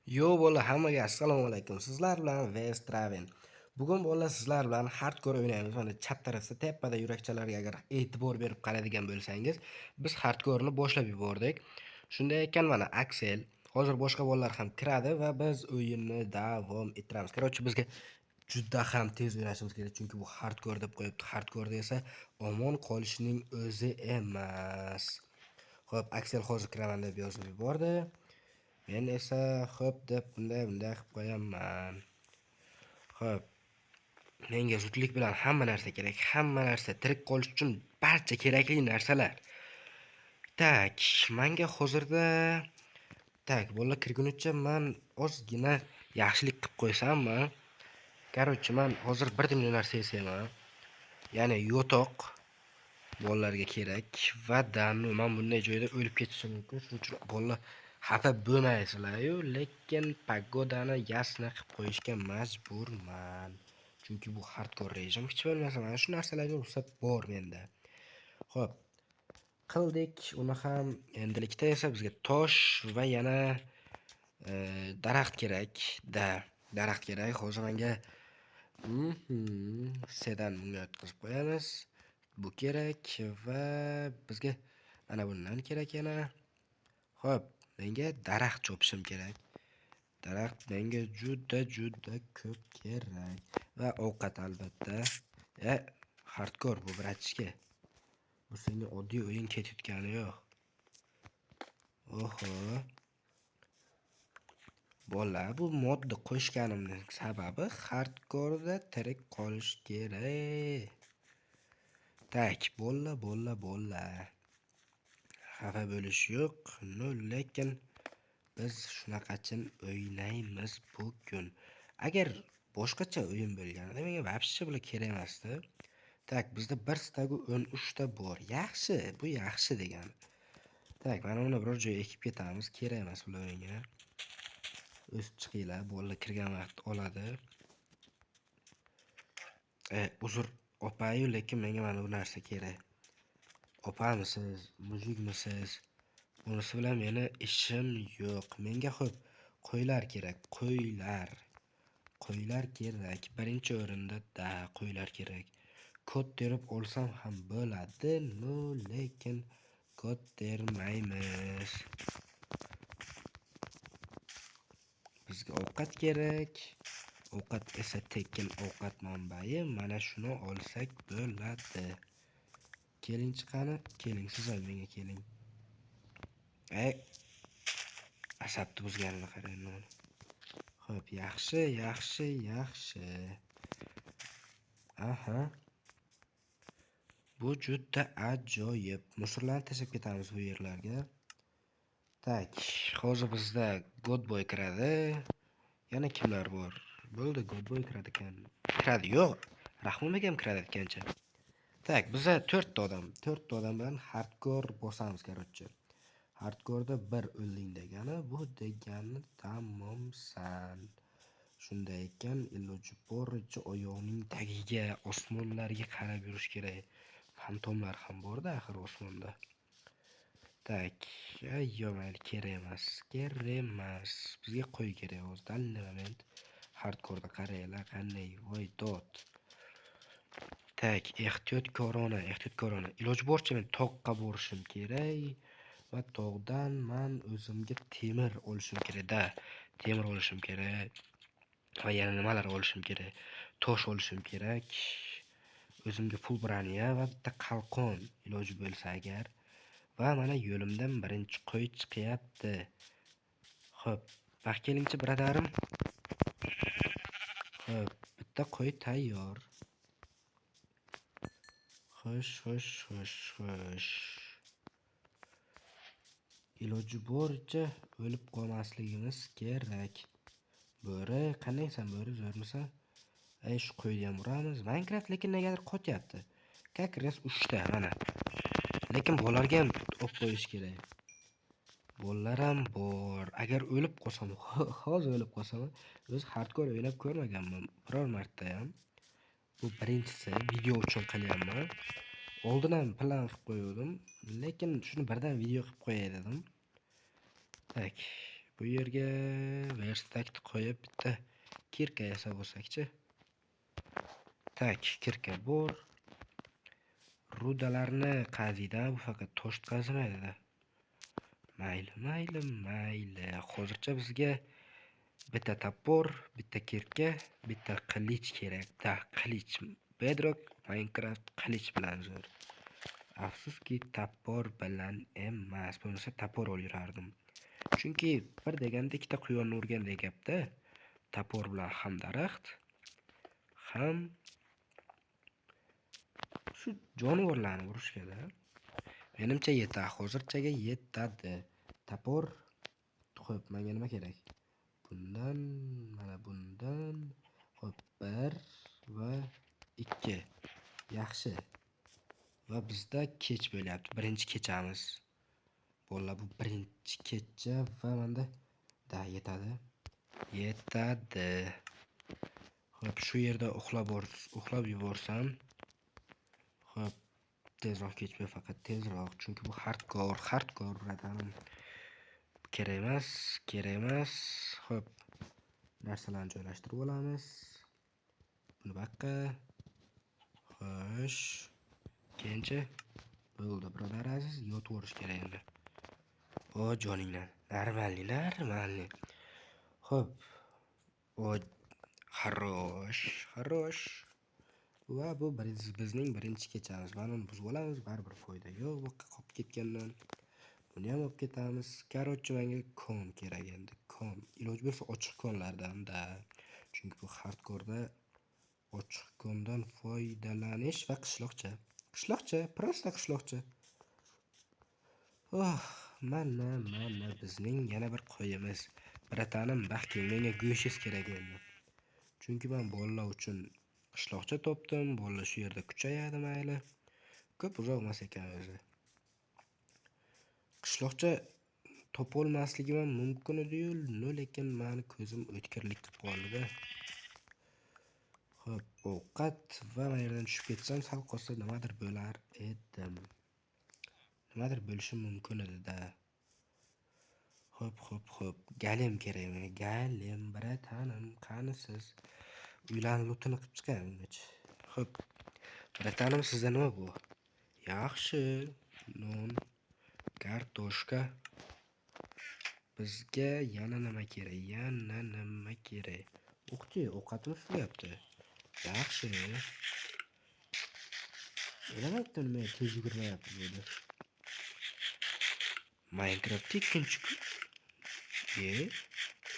Yo bola hammaga assalomu alaykum. Sizlar bilan West Traven. Bugun bola sizlar bilan hardcore o'ynaymiz. Mana chap tarafda tepada yurakchalarga agar e'tibor berib qaraydigan bo'lsangiz, biz hardcore'ni boshlab yubordik. Shunday ekan mana Axel, hozir boshqa bolalar ham kiradi va biz o'yinni davom ettiramiz. Qarochi bizga juda ham tez o'ynashimiz kerak, chunki bu hardcore deb qo'yibdi. Hardcore esa omon qolishning o'zi emas. Xo'p, Axel hozir kiraman deb yozib yubordi. Men esa xo'p deb bunday qilib qo'yaman. Xo'p, menga zudlik bilan hamma narsa kerak. Hamma narsa tirik qolish uchun barcha kerakli narsalar. Tak, menga hozirda bolalar kirgunicha men ozgina yaxshilik qilib qo'ysammi? Qarochi, men hozir bir dunyo narsa yasayman. Ya'ni yotoq bolalarga kerak va danu. Men bunday joyda o'lib ketishim mumkin. Shuning uchun bolalar xafa bo'lmaysizlar-yu, lekin pagodani yasna qilib qo'yishga majburman. Chunki bu hardcore rejim. Hech bo'lmasa mana shu narsalarga ruxsat bor menda. Xo'p, qildik. Uni ham endilikda esa bizga tosh va yana daraxt kerak. Daraxt kerak. Hozir menga sedan yotqizib qo'yamiz. Bu kerak va bizga mana bundan kerak yana. Xo'p, menga daraxt chopishim kerak. Daraxt menga juda ko'p kerak va ovqat albatta. Hardcore bu bratishka. Bu senga oddiy o'yin ketayotgani yo'q. Oho. Bola, bu modni qo'shganimning sababi hardcore'da tirik qolish kerak. Tak, bola. Xafa bo'lish yo'q. Lekin biz shunaqachin o'ynaymiz bugun. Agar boshqacha o'yin bo'lganida menga vobshe bular kerak emasdi. Tak, bizda 1 stagu 13 ta bor. Yaxshi, bu yaxshi degani. Tak, mana uni biror joyga ekib ketamiz. Kerak emas bular menga. O'sib chiqinglar, bolalar kirgan vaqt oladi. Uzr opayu, lekin menga mana bu narsa kerak. Opamisiz, mujikmisiz? Bunisi bilan meni ishim yo'q. Menga xo'p, qo'ylar kerak. Qo'ylar kerak. Birinchi o'rinda qo'ylar kerak. Kod terib olsam ham bo'ladi, lekin kod termaymiz. Bizga ovqat kerak. Ovqat esa tekin ovqat manbai. Mana shuni olsak bo'ladi. Keling chiqani, keling siz ham menga keling. Asabni buzganini qarang. Xo'p, yaxshi. Aha. Bu juda ajoyib. Musorlarni tashlab ketamiz bu yerlarga. Tak, hozir bizda Godboy kiradi. Yana kimlar bor? Bo'ldi, Godboy kiradi ekan. Kiradi, yo'q. Rahmon ham kiradi ekancha. Tak, bizda 4 ta odam bilan hardcore bosamiz, qarochi. Hardcore'da bir o'lding degani, bu degani tamomsan. Shunday ekan, iloji boricha oyog'ning tagiga, osmonlarga qarab yurish kerak. Fantomlar ham bor-da axir osmonda. Tak, mayli, kerak emas. Bizga qo'y kerak o'zi. Dalli moment hardcore'da qaranglar, qanday voy dod. Tak, ehtiyot korona. Iloji boricha men tog'ga borishim kerak va tog'dan men o'zimga temir olishim kerak. Va yana nimalar olishim kerak? Tosh olishim kerak. O'zimga full braniya va bitta qalqon iloji bo'lsa agar. Va mana yo'limdan birinchi qo'y chiqyapti. Xo'p, vaqt kelingchi biradarim. Xo'p, bitta qo'y tayyor. Xo'sh. Iloji boricha o'lib qolmasligimiz kerak. Bo'ri, qandaysan bo'ri, zo'rmisan? Shu qo'yni ham uramiz. Minecraft lekin negadir qotyapti. Как раз 3 ta mana. Lekin bolalarga ham olib qo'yish kerak. Bolalar ham bor. Agar o'lib qolsam, hozir o'lib qolsam, o'z hardcore o'ynab ko'rmaganman biror marta ham. Bu birinchisi, video uchun qilyapman. Oldin ham plan qilib qo'ydim, lekin shuni birdan video qilib qo'yay dedim. Tak, bu Bu yerga verstakni qo'yib bitta kirka yasab olsak-chi. Tak, kirka bor. Rudalarni qaziydi, bu faqat tosh qazimaydi-da. Mayli. Hozircha bizga bitta topor, bitta kirka, bitta qilich kerak. Qilich. Bedrock Minecraft qilich bilan zo'r. Afsuski topor bilan emas, bo'lmasa topor olyurardim. Chunki bir deganda ikkita quyonni urgandek gapda. Topor bilan ham daraxt, ham shu jonivorlarni urishga-da. Menimcha yetadi, hozirchaga yetadi. Topor. Xo'p, menga nima kerak? Bundan, xo'p, 1 va 2. Yaxshi. Va bizda kech bo'lyapti. Birinchi kechamiz. Bolalar, bu birinchi kecha va menda yetadi. Xo'p, shu yerda uxlab yuborsam. Xo'p, tezroq kechmay, faqat tezroq, chunki bu hardcore ratanim. Kerak emas. Xo'p, narsalarni joylashtirib olamiz. Buni baqqa. Xo'sh. Keyinchi bo'ldi, birodar aziz, yotib olish kerak endi. O joninglar, normalniy. Xo'p. O xarosh. Va bu bizning birinchi kechamiz. Mana uni buzib olamiz, baribir foyda yo'q bu qolib ketgandan. Buni ham olib ketamiz. Korotchi, menga kon kerak endi. Kon. Iloj bo'lsa ochiq konlardan-da. Chunki bu hardkorda ochiq kondan foydalanish va qishloqcha, prosta qishloqcha. Mana bizning yana bir qo'yimiz. Bratanim, baxting, menga go'shingiz kerak endi. Chunki men bolalar uchun qishloqcha topdim. Bolalar shu yerda kuchayadi, mayli. Ko'p uzoq emas ekan o'zi. Qishloqcha topolmasligim ham mumkin edi-yu, lekin meni ko'zim o'tkirlik qilib qoldi-da. Xo'p, ovqat va men yerdan tushib ketsam, sal qolsa nimadir bo'lar edim. Nimadir bo'lishi mumkin edi-da. Xo'p. Galim kerak menga. Galim, bratanim, qanisiz? Uylarni lutini qilib chiqamingiz. Xo'p. Bratanim, sizda nima bu? Yaxshi. Non, kartoshka. Bizga yana nima kerak? O'qchi, ovqatimiz tugyapti. Yaxshi. Nimadan men tez yugurmayapti dedi. Minecraft ikkinchi kun.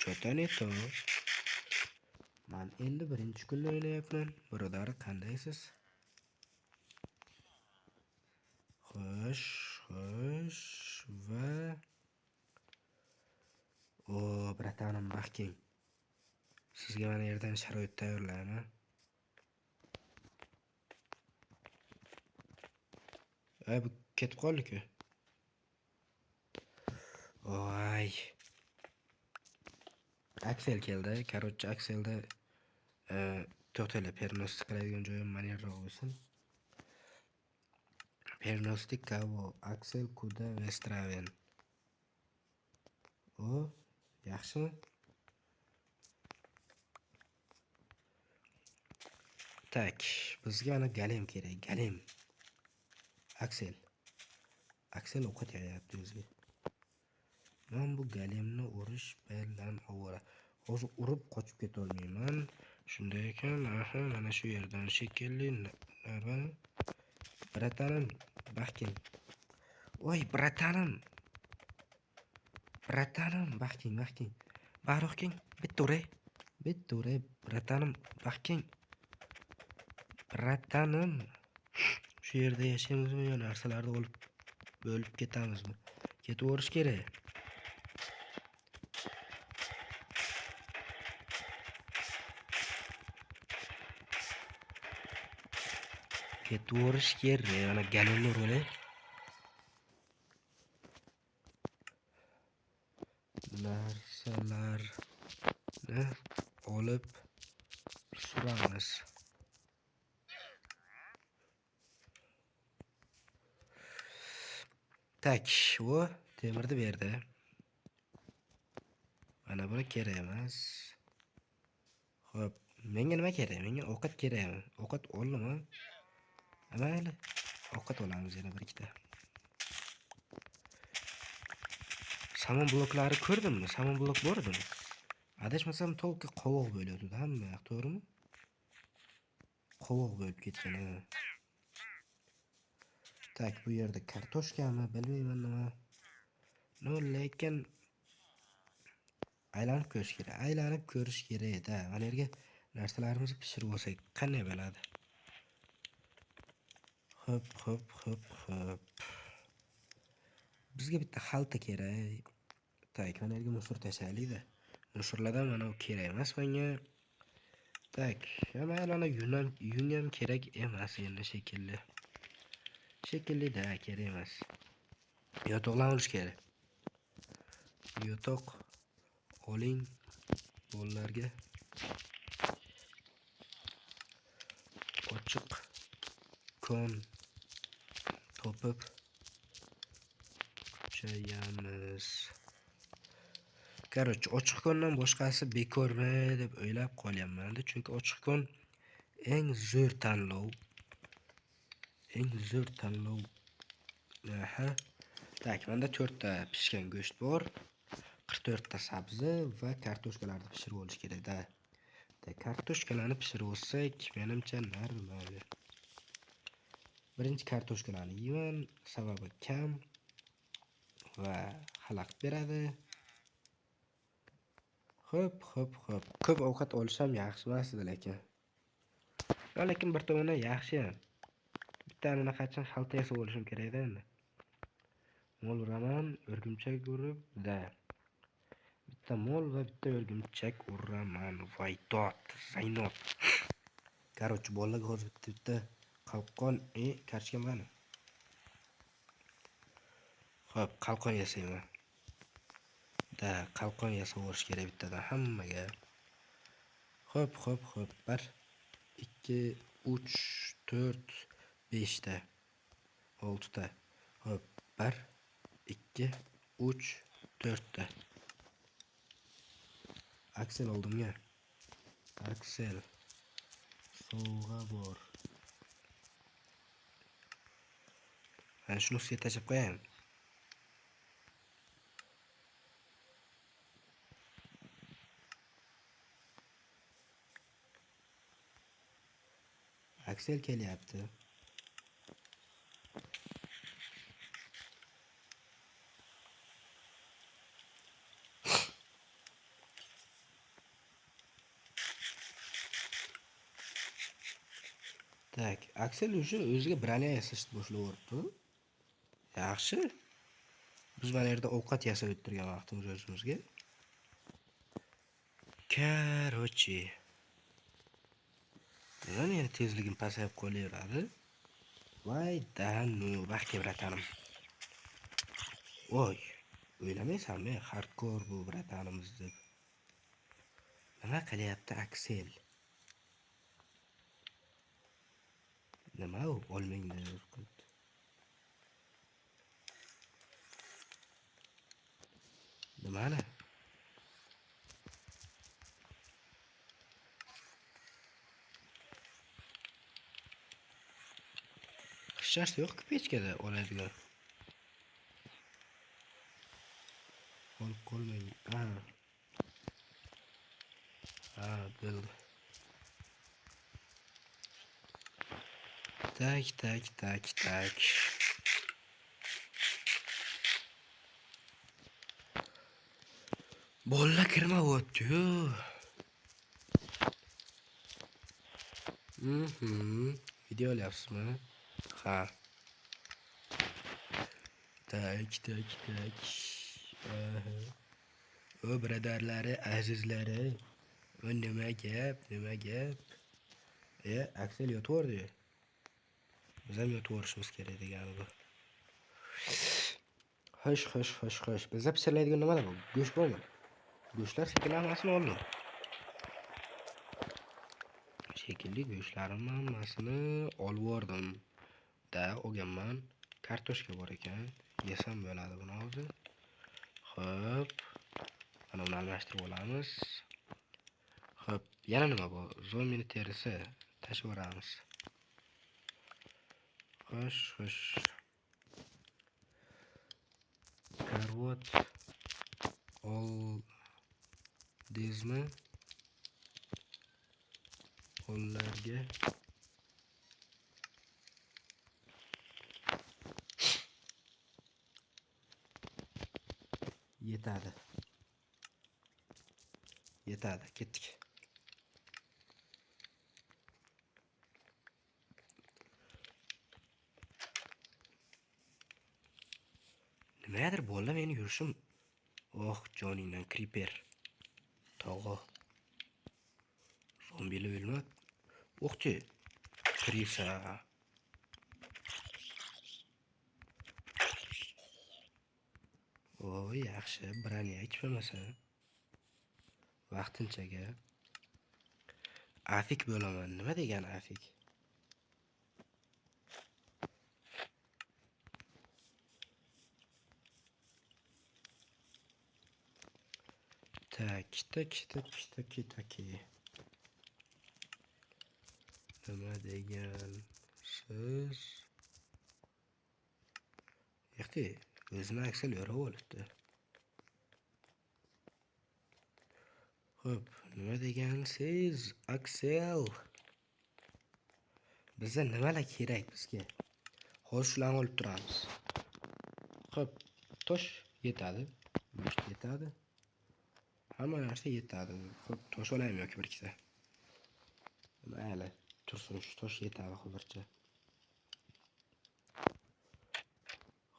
Cho'taneto. Men endi birinchi kunni o'ynayapman. Birodar, qandaysiz? Xo'sh va bratanim, baxting. Sizga mana yerdan sharoit tayyorlayman. Bu ketib qoldi-ku. Voy. Aksel keldi. Korotchi, Akselda to'xtala, pernostik qiladigan joyim maneraroq bo'lsin. Pernostik kavo, Aksel kuda Vestraven. Yaxshimi? Tak, bizga ana galim kerak, galim. Aksel ovqat yeyapti o'ziga. Men bu galimni urish bilan ovora. Hozir urib qochib keta olmayman. Shunday ekan, mana shu yerdan shekilli. Bratanim, baxting. Voy, bratanim, baxting. Baroq keng, bitta uray, bratanim, baxting. Bratanim. Shu yerda yashaymizmi yo narsalarni olib bo'lib ketamizmi? Ketib o'rish kerak. Ana galimni urolay. Narsalarni olib suramiz. Tak, o temirni berdi. mana buni kerak emas. Xo'p, menga nima kerak? Menga ovqat kerakmi? Ovqat oldimmi? Mayli, ovqat olamiz yana bir ikkita. Samon bloklari ko'rdimmi? Samon blok bor edimi? Adashmasam to'lqi qovoq bo'lyapti, hamma yoq, to'g'rimi? Qovoq bo'lib ketgan. Tak, bu yerda kartoshkami, bilmayman nima. Lekin aylanib ko'rish kerak-da. Mana yerga narsalarimizni pishirib olsak qanday bo'ladi? Xo'p. Bizga bitta xalta kerak. Tak, mana yerga musor tashlaylik-da. Musorlardan mana bu kerak emas menga. Tak, mayli, yun ham kerak emas endi shekilli. Shekilli-da, kerak emas. Yotoqlar olish kerak. Yotoq oling bolalarga. Ochiq kon topib chayamiz. Короче, ochiq kondan boshqasi bekormi deb o'ylab qolyapman-da, chunki ochiq kon eng zo'r tanlov. Aha. Tak, menda 4 ta pishgan go'sht bor, 44 ta sabzi va kartoshkalarni pishirib olish kerak-da. Kartoshkalarni pishirib olsak, menimcha normal. Birinchi kartoshkalarni yeyman, sababi kam va xalaqit beradi. Xo'p. Ko'p ovqat olish ham yaxshi emas edi lekin. Lekin bir tomondan yaxshi ham. Bitta anaqachon xalta yasab olishim kerak-da endi. Mol uraman, o'rgimchak urib-da. Bitta mol va bitta o'rgimchak uraman. Voy dod, zaynot. Короче, bolaga hozir bitta qalqon karchka mana. Xo'p, qalqon yasayman. Qalqon yasab olish kerak bittadan hammaga. Xo'p. 1 2 3 4 5 ta. 6 ta. Xo'p, 1 2 3 4 ta. Aksel oldimga. Aksel. Sovg'a bor. Mana shuni ustiga tashib qo'yaymi? Aksel kelyapti. Tak, Aksel o'ziga branya yasashni boshlayapti. Yaxshi. Biz mana yerda ovqat yasab o'tirgan vaqtimiz o'zimizga. Короче. Mana yana tezligim pasayib qolaveradi. Voy, danu, vaqtga bratanim. Voy, o'ylamaysanmi, hardkor bu bratanimiz deb. Nima qilyapti Aksel? Nima u olmanglar qildi. Nimani? Qishchasi yo'q pechkada oladigan. Olib qolmang. Bildi. Tak. Bolla kirmayapti-yu. Video olyapsizmi? Ha. Tak. O bradarlari, azizlari. O nima gap? Aksel yotvordi. Biz ham yotvorishimiz kerak degani bu. Xo'sh. Bizda pishiradigan nimalar bor? Go'sht bormi? Go'shtlar shekilli hammasini oldim. Shekilli go'shtlarimni hammasini olib bordim. Olganman. Kartoshka bor ekan. Yesam bo'ladi buni hozir. Xo'p. Mana uni almashtirib olamiz. Xo'p, yana nima bu? Zombini terisi tashib yuboramiz. Xo'sh. Karvot oldizmi? Qo'llarga yetadi, ketdik. Nimadir bo'ldi, meni yurishim. Oh, joningdan creeper. Tog'o. Zombili o'lma. O'qchi. Krisa. Voy, yaxshi, braniyak bo'lmasa. Vaqtinchaga. Afik bo'laman. Nima degan afik? Tak. Nima degan siz? Yaxti, o'zini aksel yorib olibdi. Xo'p, nima degan siz, Aksel? Bizga nimalar kerak bizga? Hozir shularni olib turamiz. Xo'p, tosh yetadi. Go'sht yetadi. Hamma narsa yetadi. Xo'p, tosh olaymi yoki bir ikkita? Mayli, tursin, shu tosh yetadi hozircha.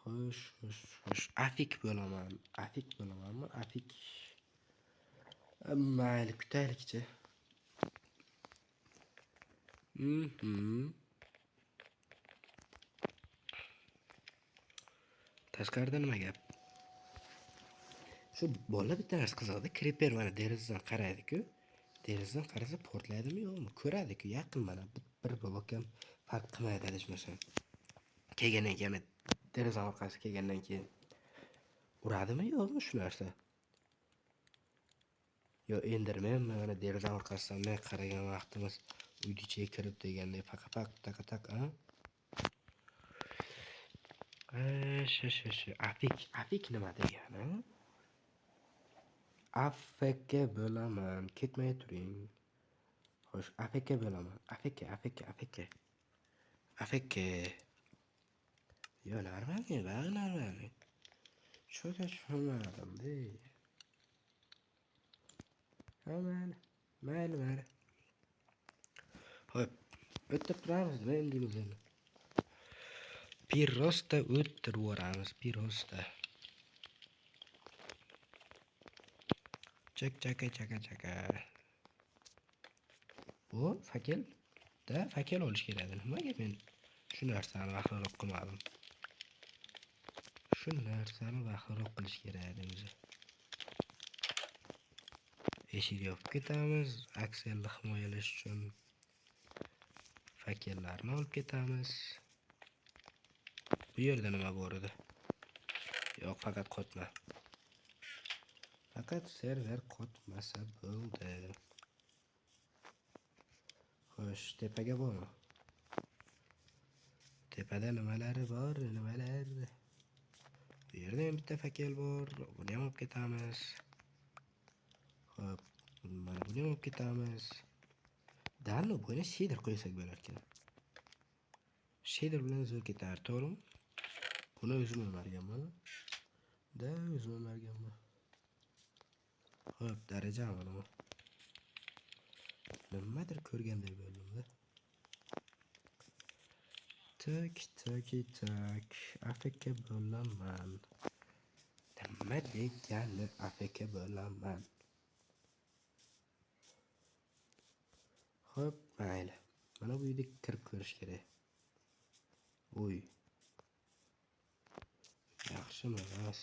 Xo'sh. Afik bo'lamanmi? Afik. Mayli, kutaylikchi. Tashqarida nima gap? Shu bola bitta narsa qiziqdi. Creeper mana derazadan qaraydi-ku. Derazadan qarasa portlaydimi yo'qmi? Ko'radi-ku, yaqin mana bir bo'lgan farq qilmaydi adashmasam. Kelgandan keyin deraza orqasiga kelgandan keyin uradimi yo'qmi shu narsa? Yo, enderman mana deraza orqasidan men qaragan vaqtimiz uyni ichiga kirib deganday paqapaq taqataq, a? Afik nima degani? AFK bo'laman, ketmay turing. Xo'sh, AFK bo'laman. AFK. Yo, normalmi? Cho'ta tushunmadim-da. Mayli. Xo'p, o'tib turamiz, nima deymiz endi? Pirosta o'ttirib yuboramiz, pirosta. Chaka. O, fakel. Da, fakel olish kerak. Nimaga men shu narsani vaqtliroq qilmadim? Shu narsani vaqtliroq qilish kerak edi o'zi. Eshik yopib ketamiz, Akselni himoyalash uchun fakellarni olib ketamiz. Bu yerda nima bor edi? Yo'q, faqat qotma. Faqat server qotmasa bo'ldi. Xo'sh, tepaga bormi? Tepada nimalar bor? Bu yerda ham bitta fakel bor. Buni ham olib ketamiz. Xo'p, mana buni ham olib ketamiz. Danno, buni shader qo'ysak bo'lar ekan. Shader bilan zo'r ketar, to'g'rimi? Buni o'zim o'marganman. Xo'p, daraja mana bu. Nimadir ko'rganday bo'ldim-da. Tak. AFK bo'laman. Nima degani AFK bo'laman? Xo'p, mayli. Mana bu uyga kirib ko'rish kerak. Uy. Yaxshimi emas?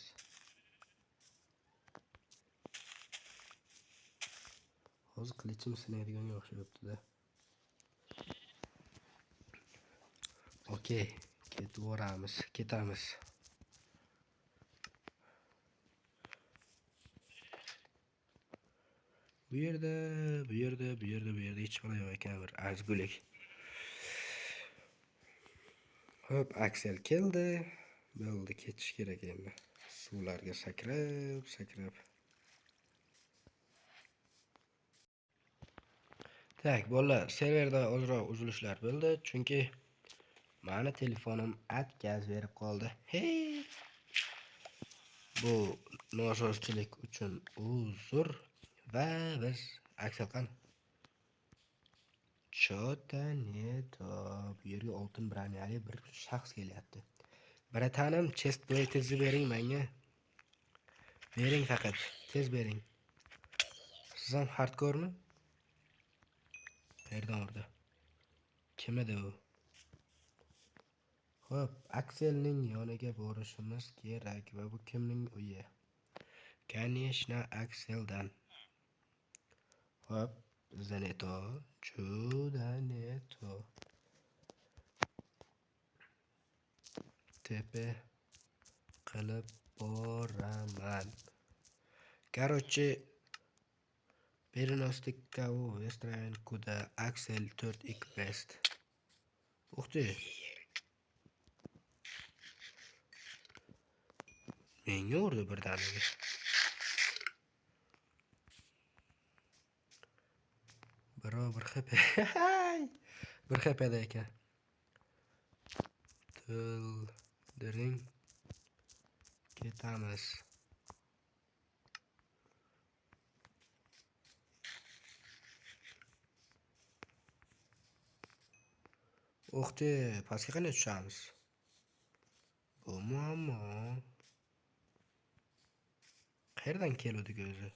Hozir qilichim sinaydiganga o'xshabdi-da. Okey, ketamiz. Bu yerda, bu yerda, bu yerda, bu yerda hech bola yo'q ekan, bir arzgulik. Hop, Aksel keldi. Bo'ldi, ketish kerak endi. Suvlarga sakrab, sakrab. Tak, bolalar, serverda ozroq uzilishlar bo'ldi, chunki mani telefonim отказ berib qoldi. Hey! Bu nosozchilik uchun uzr va biz Aksel qani? Chota neto. Bu yerga oltin branyali bir shaxs kelyapti. Bratanim, chest plate'ni bering menga. Bering faqat, tez bering. Siz ham hardkormi? Qayerdan urdi? Kim edi u? Xo'p, Akselning yoniga borishimiz kerak va bu kimning uyi? Конечно, Akseldan. Xo'p, Zaneto, juda neto. Tepe qilib boraman. Короче, переносдикка u Western kuda Axel 4x best. Uxti. Menga urdi birdaniga. Biro bir HP. Bir HP'da ekan. Dildiring. Ketamiz. Uxti, pastga qanday tushamiz? Bu muammo. Qayerdan keldik o'zi?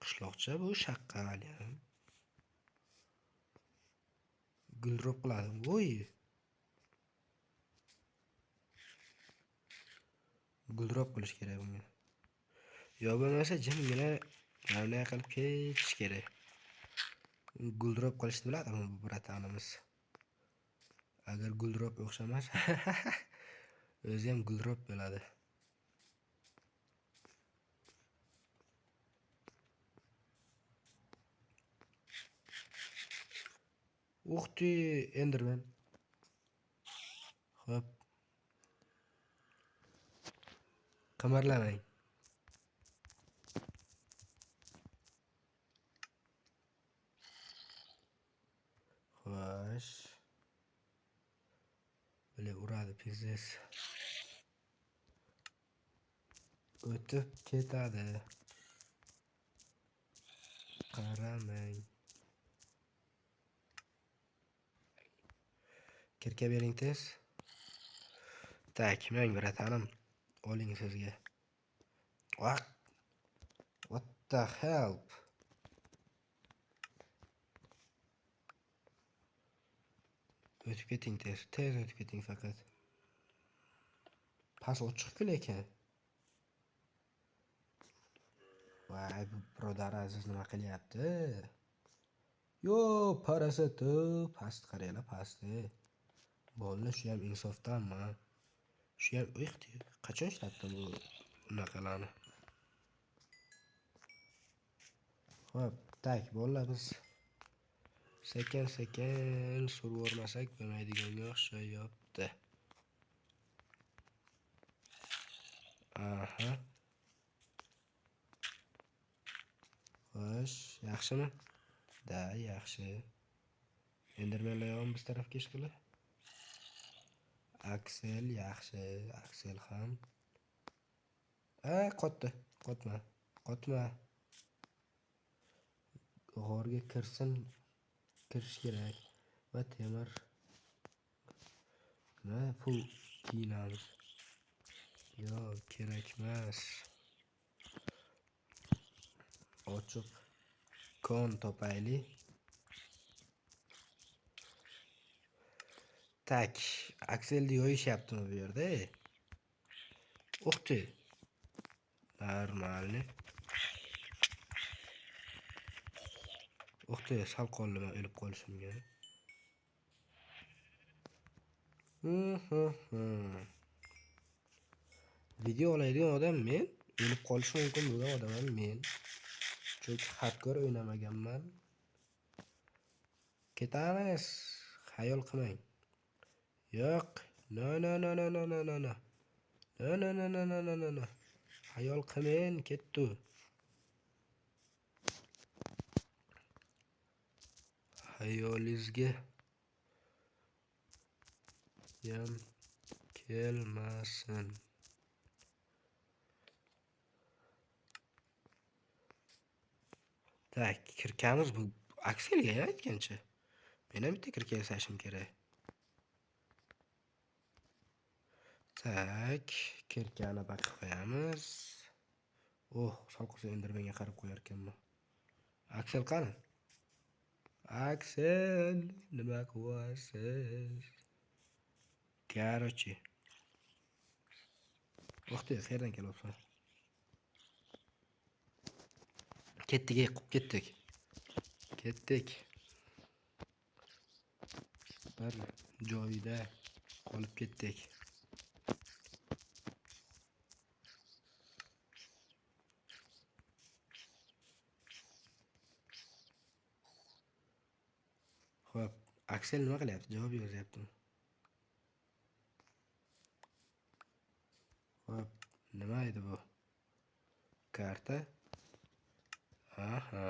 Qishloqcha bu shaqqali. Guldrop qiladi. Voy. Guldrop qilish kerak bunga. Yo bo'lmasa jimgina javnay qilib ketish kerak. Guldrop qilishni biladimi bu bratanimiz? Agar guldrop o'xshamas, o'zi ham guldrop bo'ladi. Uxti, Enderman. Xo'p. Qimirlamang. Xo'sh. Bile uradi pizes. O'tib ketadi. Qaramang. Kirka bering tez. Tak, men bratanim. Oling sizga. What the hell? O'tib keting tez o'tib keting faqat. Pas ochiq ekan. Voy, bu birodar aziz nima qilyapti? Yo, parasiti, past qaranglar, pasti. Bolalar shu ham insofdanmi? Shu ham qachon ishlatdim bu bunaqalarni? Xo'p, tak, bolalar biz sekin survormasak bo'lmaydiganga o'xshayapti. Aha. Xo'sh, yaxshimi? Da, yaxshi. Endermanlar ham biz tarafga chiqdi. Aksel yaxshi, Aksel ham. Qotdi. Qotma. G'orga kirish kerak. Va temir. Nima pul kiyinamiz? Yo, kerak emas. Ochiq kon topayli. Tak, Akselni yoyishyaptimi bu yerda? Uxti. Normalni. Uxti, sal qollama o'lib qolishimga. Video oladigan odam men, o'lib qolishi mumkin bo'lgan odamman men. Chunki hardcore o'ynamaganman. Ketamiz. Xayol qilmang. Yo'q. No. No. Xayol qilmang, ketdi. Xayolingizga ham kelmasin. Tak, kirkamiz bu Akselga aytgancha. Men ham bitta kirka yasashim kerak. Tak, kirkani baqib qo'yamiz. Sal qo'ysa Endermanga qarab qo'yar ekanman. Aksel qani? Aksel, nima qilyapsiz? Короче. Qayerdan kelyapsan? Ketdik. Bir joyda qolib ketdik. Xo'p, Aksel nima qilyapti? Javob yozyaptimi? Xo'p, nima edi bu? Karta. Aha.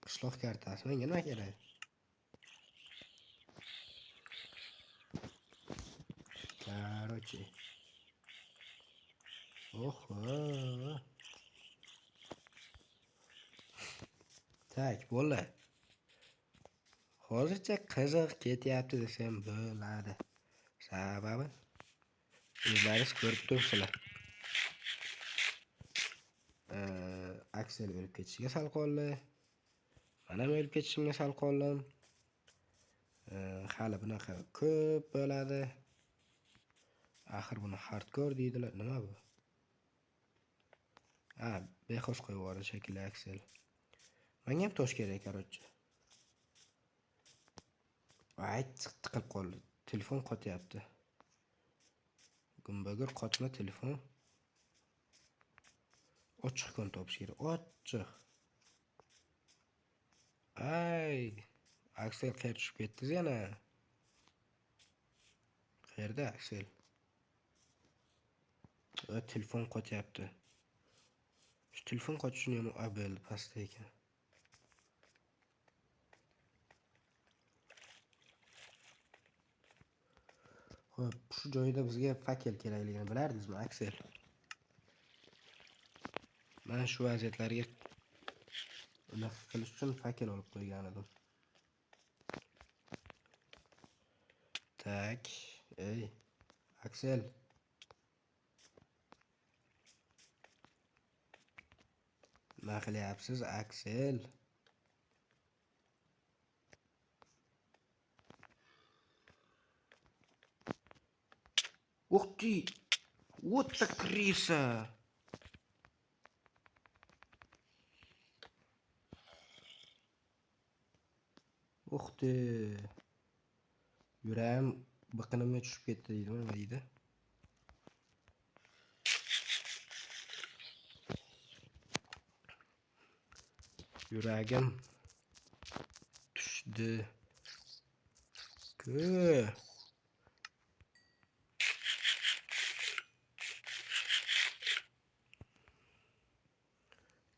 Qishloq kartasi. Menga nima kerak? Короче. Tak, bo'ldi. Hozircha qiziq ketyapti desam bo'ladi. Sababi o'zlaringiz ko'rib turibsizlar. Aksel o'lib ketishiga sal qoldi. Men ham o'lib ketishimga sal qoldim. Hali bunaqa ko'p bo'ladi. Axir buni hardcore deydilar. Nima bu? Bexos qo'yib yubordi shekilli Aksel. Menga ham tosh kerak, короче. Tiqib qoldi. Telefon qotyapti. Gumbagir qotma telefon. Ochiq kun topish kerak. Ochiq. Aksel qayerga tushib ketdingiz yana? Qayerda Aksel? Telefon qotyapti. Shu telefon qotishini ham bo'ldi pastda ekan. Xo'p, shu joyda bizga fakel kerakligini bilardingizmi, Aksel? Men shu vaziyatlarga unaqa qilish uchun fakel olib qo'ygan edim. Tak, Aksel. Nima qilyapsiz, Aksel? Ух ты! Вот так криса! Ух ты! Yuragim biqinimga tushib ketdi deydimi, nima deydi? Yuragim tushdi.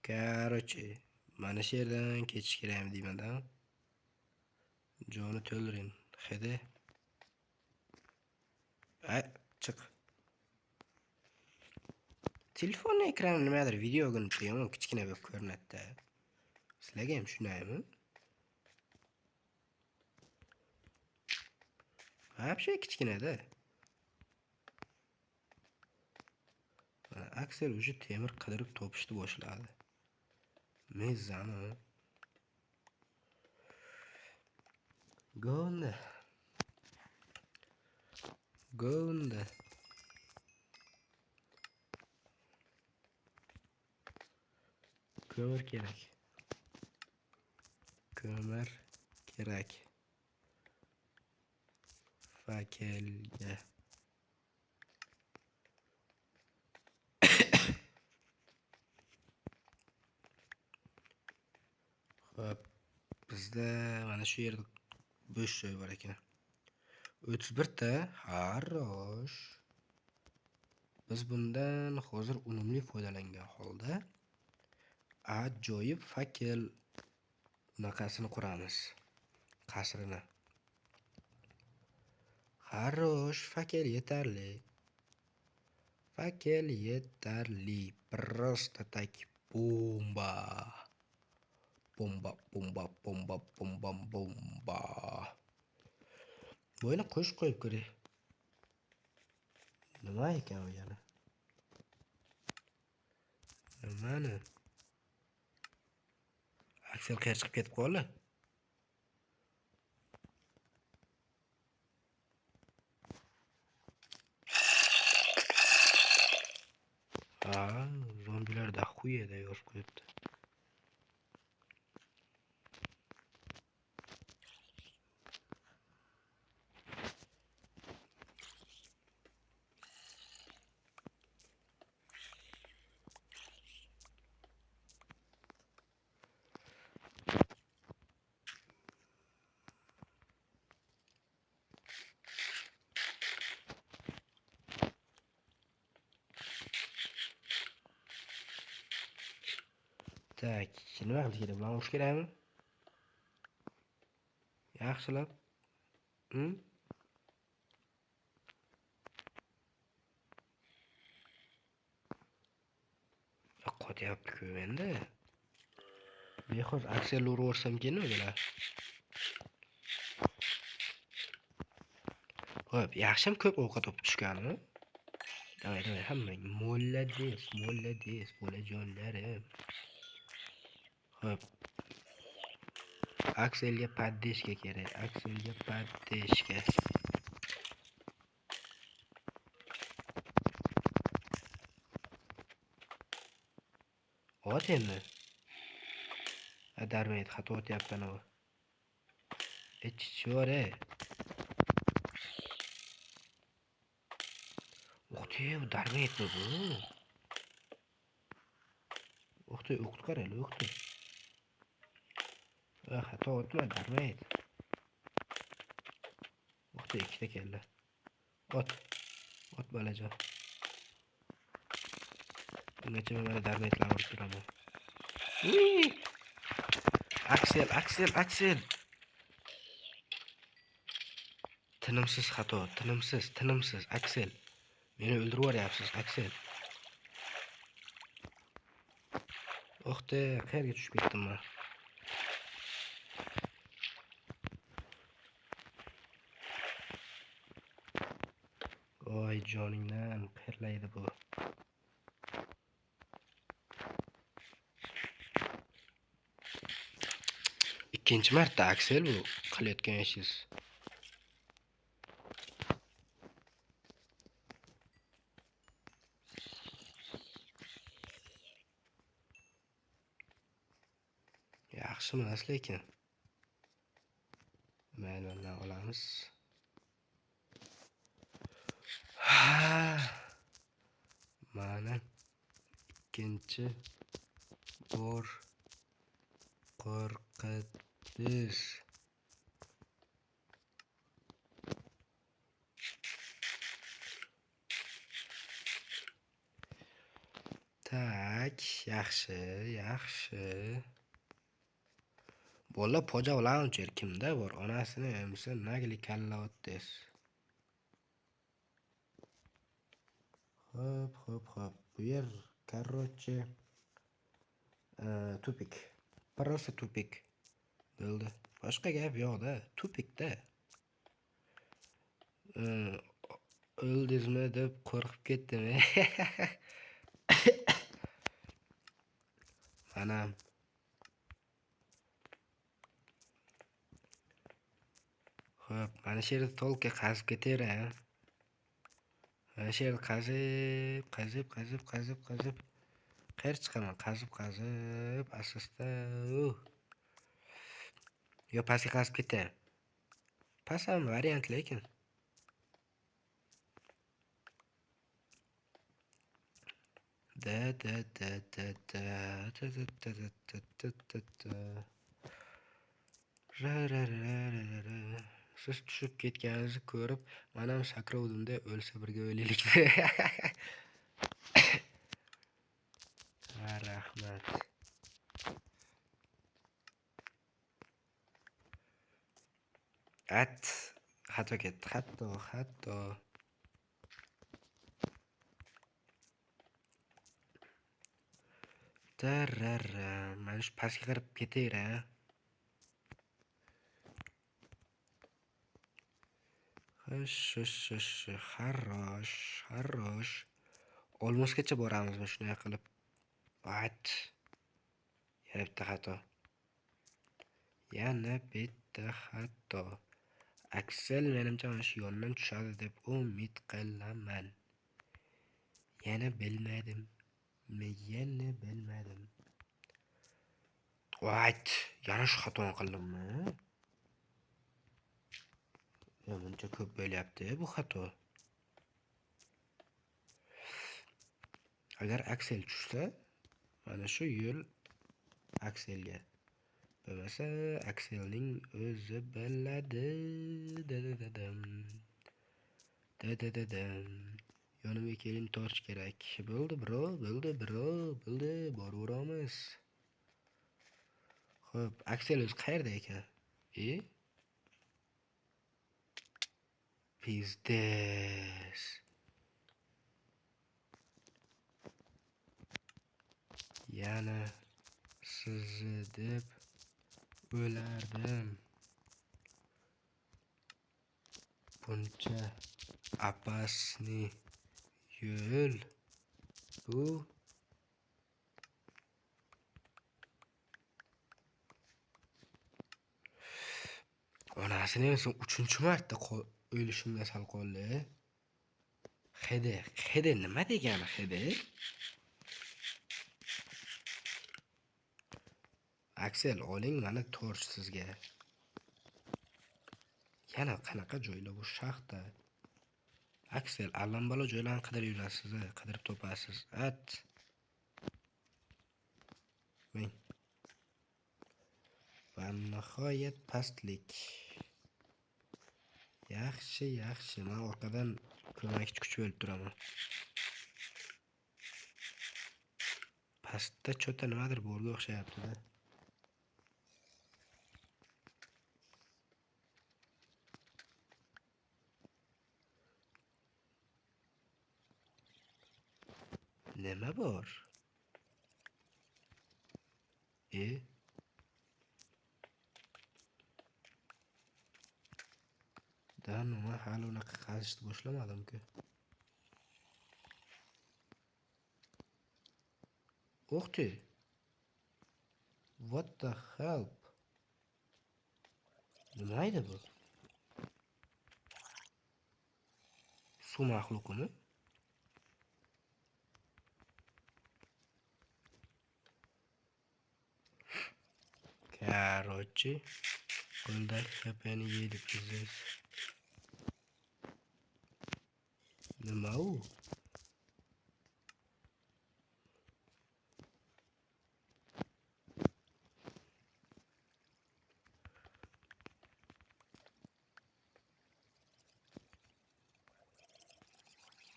Короче, mana shu yerdan ketish kerakmi deyman-da. Joni to'ldiring. Hidi. Chiq. Telefon ekrani nimadir video o'rganib yomon kichkina bo'lib ko'rinadi-da. Sizlarga ham shundaymi? Вообще kichkina-da. Aksel уже temir qidirib topishni boshladi. Mezzani. Gonda. Ko'mir kerak. Fakelga. Hop, bizda mana shu yerda bo'sh joy bor ekan. 31 ta. Xarosh. Biz bundan hozir unumli foydalangan holda ajoyib fakel bunaqasini quramiz. Qasrini. Xarosh, fakel yetarli. Fakel yetarli. Просто так bomba. Bomba, bomba, bomba, bomba, bomba. Buni qo'shib qo'yib ko'ray. Nima ekan u yana? Nimani? Aksel qayerga chiqib ketib qoldi? Zombilar da xuyeda yozib qo'yibdi. Tak, nima qilish kerak? Bilan urish kerakmi? Yaxshilab. Qotyapti-ku endi. Bexos Akselni urib keyin bular. Xo'p, yaxshim ko'p ovqat topib tushganmi? Davay, hammang molades, bolajonlarim. Xo'p. Akselga paddeshka kerak. Akselga paddeshka. Ot endi. Darmayt, xato o'tyapman u. Chore. O'xti, bu darmaytmi bu? O'xti qarayli, o'xti. Xato o'tma, darmayt. O'xti ikkita keldi. Ot bolajon. Bungacha mana darmaytlarni urib turaman. Aksel. Tinimsiz xato, tinimsiz, Aksel. Meni o'ldirib yuboryapsiz, Aksel. O'xti, qayerga tushib ketdim men? Voy joningdan qirlaydi bu. Ikkinchi marta Aksel bu qilayotgan ishingiz. Yaxshi emas lekin. Mayli, olamiz. Mana ikkinchi bor qo'rqitish. Tak, yaxshi. Bola poja launcher kimda bor? Onasini emsa nagli kalla o'tdes. Xo'p. Bu yer, короче, tupik. Просто tupik. Bo'ldi. Boshqa gap yo'q-da, tupikda. O'ldizmi deb qo'rqib ketdim. Anam. Xo'p, mana shu yerda tolka qazib ketaver. Mana shu yerda qazib. Qayerga chiqaman? Qazib, asosda. Yo, pastga qazib ketay. Past ham variant lekin. Ra, ra, ra, ra, ra, ra. Siz tushib ketganingizni ko'rib, men ham sakrov-dinda o'lsa birga o'laylik. Ha, rahmat. Xato ketdi. Xato. Tarara. Mana shu pastga qarab ketayra. Xarrosh. Olmosgacha boramizmi shunday qilib? Yana bitta xato. Aksel menimcha mana shu yo'ldan tushadi deb umid qilaman. Yana bilmadim. Yana shu xatoni qildimmi? Buncha ko'p bo'lyapti bu xato. Agar Aksel tushsa, mana shu yo'l Akselga. Bo'lmasa, Akselning o'zi biladi. Yonimga keling, torch kerak. Bo'ldi, bro. Boraveramiz. Xo'p, Aksel o'zi qayerda ekan? Pizdes. Yana sizni deb o'lardim. Buncha apasni yo'l bu. Onasini esa 3-marta o'lishimga sal qoldi. Xede nima degani xede? Aksel, oling mana torch sizga. Yana qanaqa joylar bu shaxta? Aksel, allambalo joylarni qidirib yurasiz, qidirib topasiz. Va nihoyat pastlik. Yaxshi. Men orqadan ko'makchi kuch bo'lib turaman. Pastda cho'ta nimadir borga o'xshayapti-da. Nima bor? Nima hali unaqa qazishni boshlamadim-ku. O'qti. What the hell? Nima edi bu? Suv maxluqimi? Короче, qo'ldagi kapani yeydi biznes. Nima u?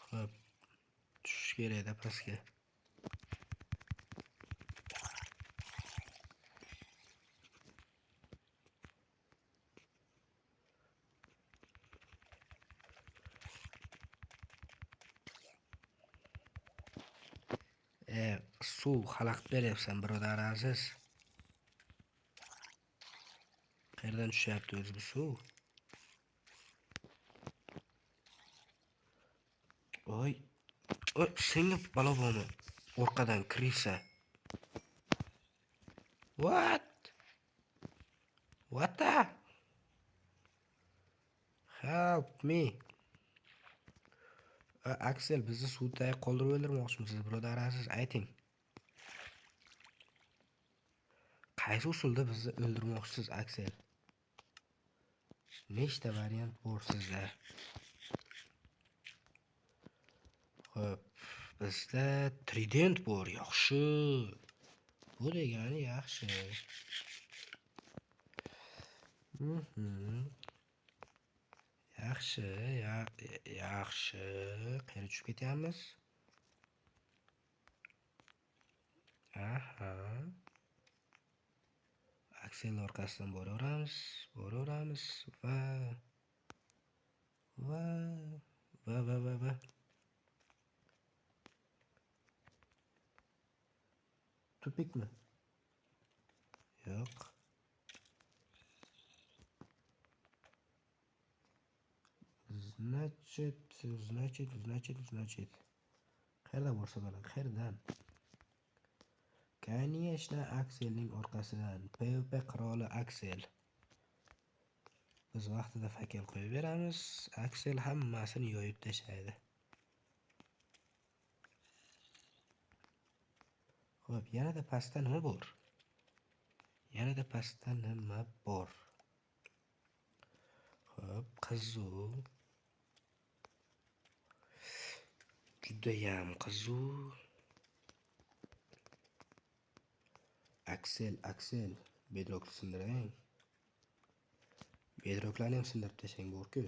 Xo'p, tushish kerak-da pastga. Suv xalaqit beryapsan, birodar aziz. Qayerdan tushyapti o'zi bu suv? Oy, senga balo bormi? Orqadan kirsa. What the? Help me. Aksel, bizni suvda qoldirib o'ldirmoqchimisiz, birodar aziz? Ayting. Qaysi usulda bizni o'ldirmoqchisiz, Aksel? Nechta variant bor sizda? Xo'p, bizda trident bor, yaxshi. Bu degani yaxshi. Yaxshi, yaxshi. Qayerga tushib ketyapmiz? Aha. Aksel orqasidan boraveramiz va. Tupikmi? Yo'q. Значит. Qayerda bo'lsa bo'ladi, qayerdan? Конечно, Akselning orqasidan. PvP qiroli Aksel. Biz vaqtida fakel qo'yib beramiz, Aksel hammasini yoyib tashlaydi. Xo'p, yanada pastda nima bor? Xo'p, qizuv. Judayam qizuv. Aksel. Bedrockni sindirang. Bedrocklarni ham sindirib tashlang bor-ku.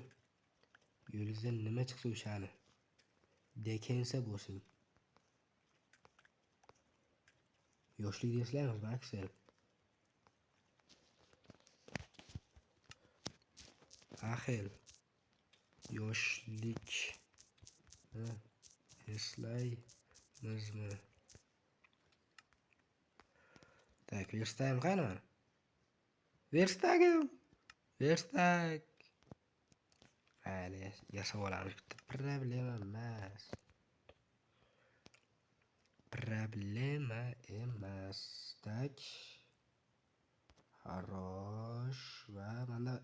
Yo'lingizdan nima chiqsa o'shani. Dekensa bo'lsin. Yoshlik deysizlarmi, Aksel? Axel. Yoshlik. Eslaymizmi? Tak, verstagim qani? Verstag. Mayli, yasab olamiz bitta. Problema emas. Tak. Xarosh va mana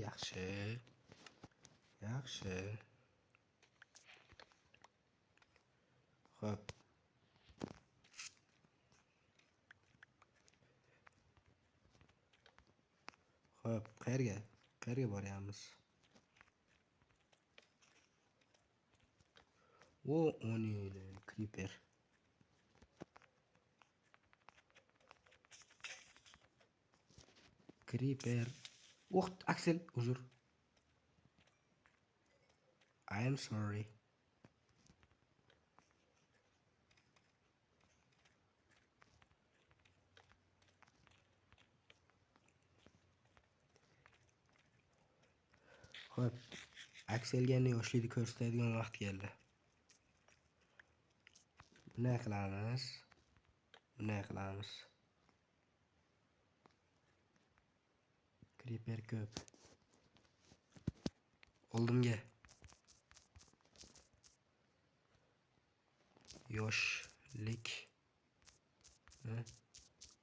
yaxshi. Xo'p. Qayerga boryapmiz? Oni Creeper. Aksel, uzr. I am sorry. Xo'p, Akselga yoshlikni ko'rsatadigan vaqt keldi. Bunday qilamiz. Creeper ko'p. Oldimga. Yoshlik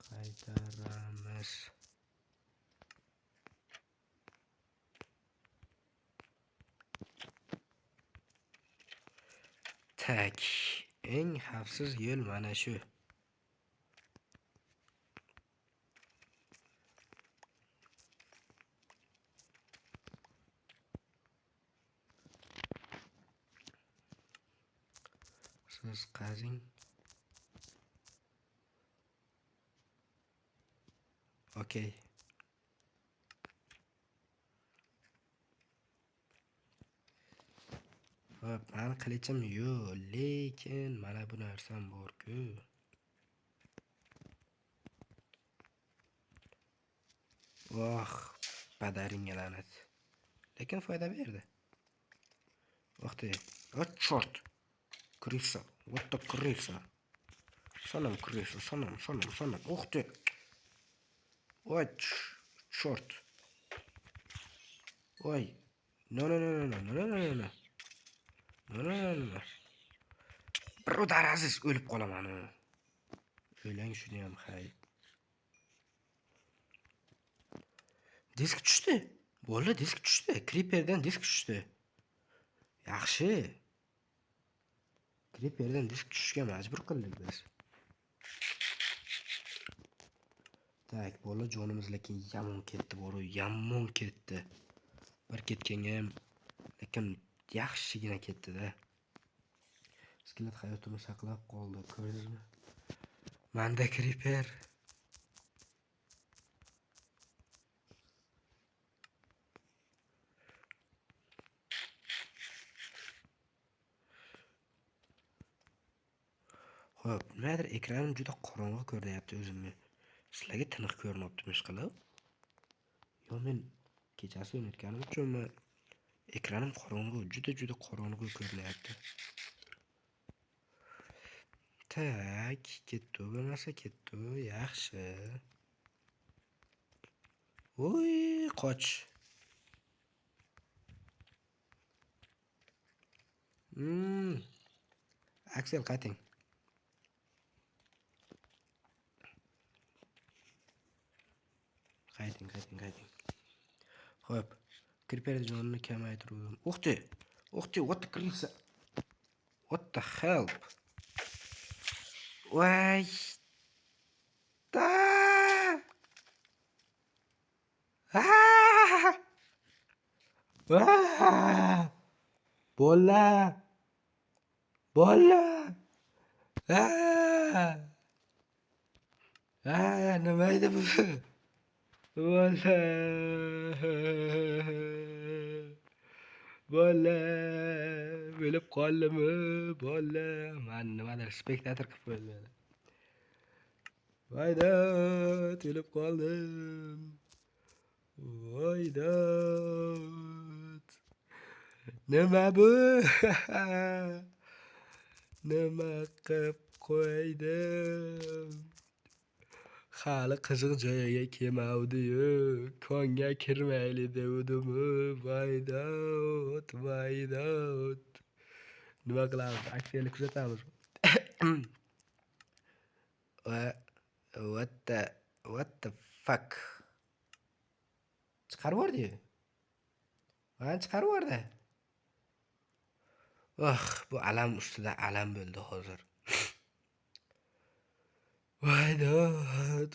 qaytaramiz. Tak, eng xavfsiz yo'l mana shu. Siz qazing. Okay. Xo'p, mani qilichim yo'q, lekin mana bu narsam bor-ku. Padaringga la'nat. Lekin foyda berdi. Vaqti. Chort. Krisa. What the krisa? Sanam krisa, sanam. Uxti. Chort. Voy. No. Birodar aziz, o'lib qolaman. O'ylang shuni ham, hay. Disk tushdi. Bo'ldi, disk tushdi. Creeperdan disk tushdi. Yaxshi. Creeperdan disk tushishga majbur qildik biz. Tak, bo'ldi, jonimiz lekin yomon ketdi. Bir ketganga ham lekin yaxshigina ketdi-da. Skelet hayotini saqlab qoldi, ko'rdingizmi? Manda Creeper. Xo'p, nimadir ekranim juda qorong'i ko'rinyapti o'zimga. Sizlarga tiniq ko'rinyaptimi ishqilib? Yo men kechasi o'ynayotganim uchunmi? Ekranim qorong'i, juda qorong'i ko'rinyapti. Tak, ketdi bo'lmasa ketdi, yaxshi. Voy, qoch. Aksel qayting. Qayting. Xo'p, Creeper jonini kamaytirdim. Uxti, what the krisa? What the help? Voy. Da! Ah! Ah! Bola! Ah! Nima edi bu? Bola! O'lib qoldimi? Bola! Men nimadir spektator qilib qo'ydim. Voydod, o'lib qoldim. Voydod. Nima bu? Nima qilib qo'ydim? Hali qiziq joyiga kelmavdi-yu, konga kirmayli devdimi? Voydod. Nima qilamiz? Aksiyani kuzatamiz. What the fuck? Chiqarib yubordi. Mana chiqarib yubordi. Bu alam ustida alam bo'ldi hozir. Voydod.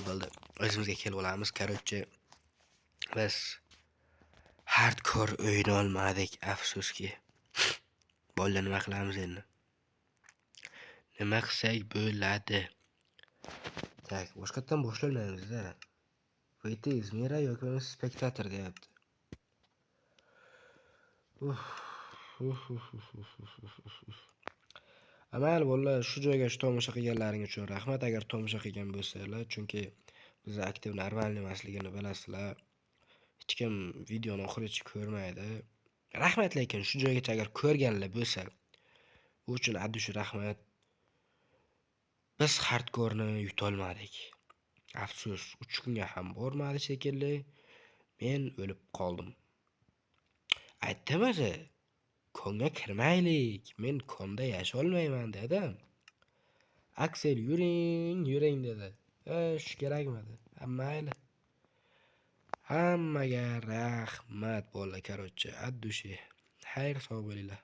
Bo'ldi. O'zimizga kelib olamiz. Короче, biz hardcore o'yina olmadik, afsuski. Bo'ldi, nima qilamiz endi? Nima qilsak bo'ladi? Tak, boshqatdan boshlaymiz-da. Выйти из мира yoki spektator deyapti. Amal bolalar, shu joyga tomosha qilganlaring uchun rahmat. Agar tomosha qilgan bo'lsanglar, chunki biz aktiv normal emasligini bilasizlar. Hech kim videoni oxirigacha ko'rmaydi. Rahmat, lekin shu joygacha agar ko'rganlar bo'lsa, bu uchun addush rahmat. Biz hardkorni yutolmadik. Afsus, 3 kunga ham bormadi shekilli. Men o'lib qoldim. Aytdim-ku, konga kirmaylik. Men konda yasholmayman dedim. Aksel yuring dedi. Shu kerakmidi? Mayli. Hammaga rahmat bolalar, короче, addushi. Xayr, sog' bo'linglar.